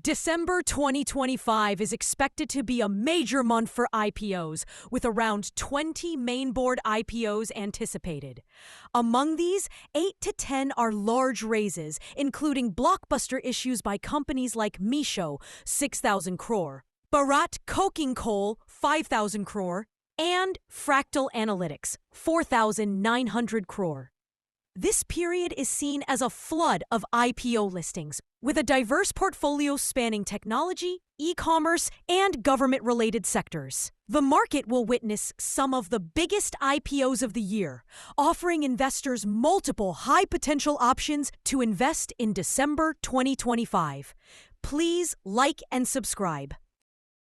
December 2025 is expected to be a major month for IPOs, with around 20 main board IPOs anticipated. Among these, 8 to 10 are large raises, including blockbuster issues by companies like Meesho, 6,000 crore, Bharat Coking Coal, 5,000 crore, and Fractal Analytics, 4,900 crore. This period is seen as a flood of IPO listings, with a diverse portfolio spanning technology, e-commerce, and government-related sectors. The market will witness some of the biggest IPOs of the year, offering investors multiple high-potential options to invest in December 2025. Please like and subscribe.